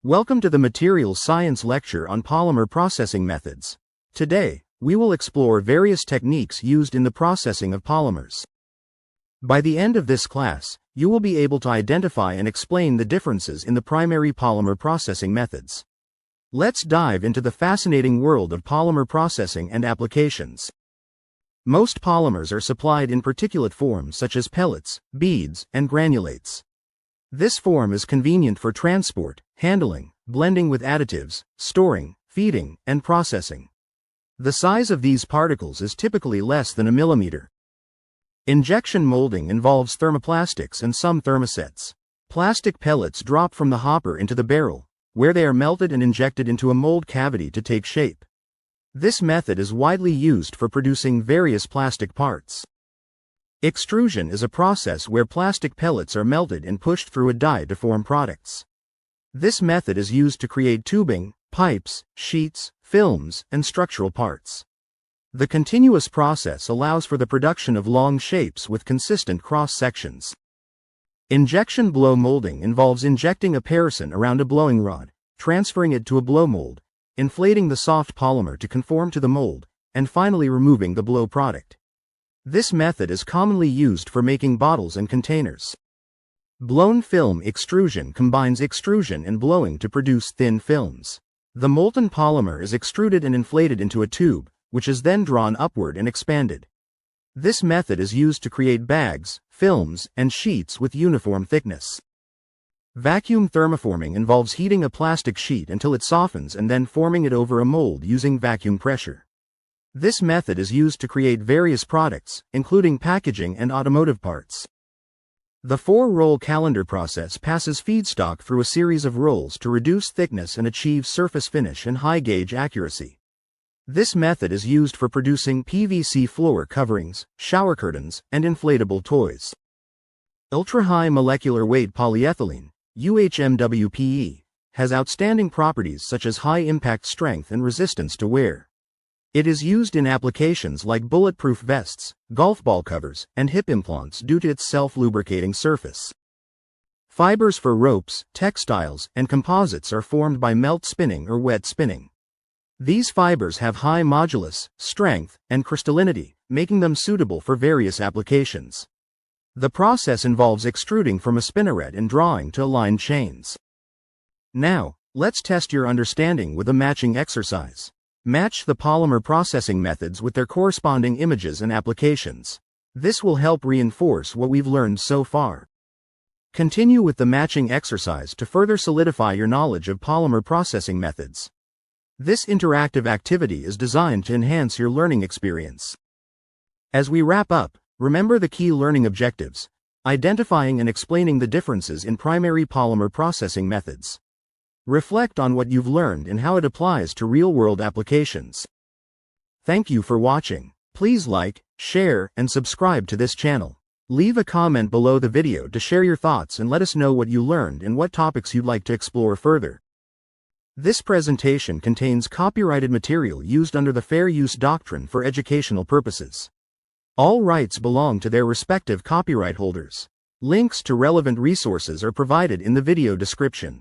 Welcome to the Materials Science lecture on polymer processing methods. Today, we will explore various techniques used in the processing of polymers. By the end of this class, you will be able to identify and explain the differences in the primary polymer processing methods. Let's dive into the fascinating world of polymer processing and applications. Most polymers are supplied in particulate forms such as pellets, beads, and granulates. This form is convenient for transport, handling, blending with additives, storing, feeding, and processing. The size of these particles is typically less than a millimeter. Injection molding involves thermoplastics and some thermosets. Plastic pellets drop from the hopper into the barrel, where they are melted and injected into a mold cavity to take shape. This method is widely used for producing various plastic parts. Extrusion is a process where plastic pellets are melted and pushed through a die to form products. This method is used to create tubing, pipes, sheets, films, and structural parts. The continuous process allows for the production of long shapes with consistent cross-sections. Injection blow molding involves injecting a parison around a blowing rod, transferring it to a blow mold, inflating the soft polymer to conform to the mold, and finally removing the blow product. This method is commonly used for making bottles and containers. Blown film extrusion combines extrusion and blowing to produce thin films. The molten polymer is extruded and inflated into a tube, which is then drawn upward and expanded. This method is used to create bags, films, and sheets with uniform thickness. Vacuum thermoforming involves heating a plastic sheet until it softens and then forming it over a mold using vacuum pressure. This method is used to create various products, including packaging and automotive parts. The 4-roll calendar process passes feedstock through a series of rolls to reduce thickness and achieve surface finish and high-gauge accuracy. This method is used for producing PVC floor coverings, shower curtains, and inflatable toys. Ultra-high molecular weight polyethylene, UHMWPE, has outstanding properties such as high impact strength and resistance to wear. It is used in applications like bulletproof vests, golf ball covers, and hip implants due to its self-lubricating surface. Fibers for ropes, textiles, and composites are formed by melt spinning or wet spinning. These fibers have high modulus, strength, and crystallinity, making them suitable for various applications. The process involves extruding from a spinneret and drawing to aligned chains. Now, let's test your understanding with a matching exercise. Match the polymer processing methods with their corresponding images and applications. This will help reinforce what we've learned so far. Continue with the matching exercise to further solidify your knowledge of polymer processing methods. This interactive activity is designed to enhance your learning experience. As we wrap up, remember the key learning objectives: identifying and explaining the differences in primary polymer processing methods. Reflect on what you've learned and how it applies to real-world applications. Thank you for watching. Please like, share, and subscribe to this channel. Leave a comment below the video to share your thoughts and let us know what you learned and what topics you'd like to explore further. This presentation contains copyrighted material used under the Fair Use Doctrine for educational purposes. All rights belong to their respective copyright holders. Links to relevant resources are provided in the video description.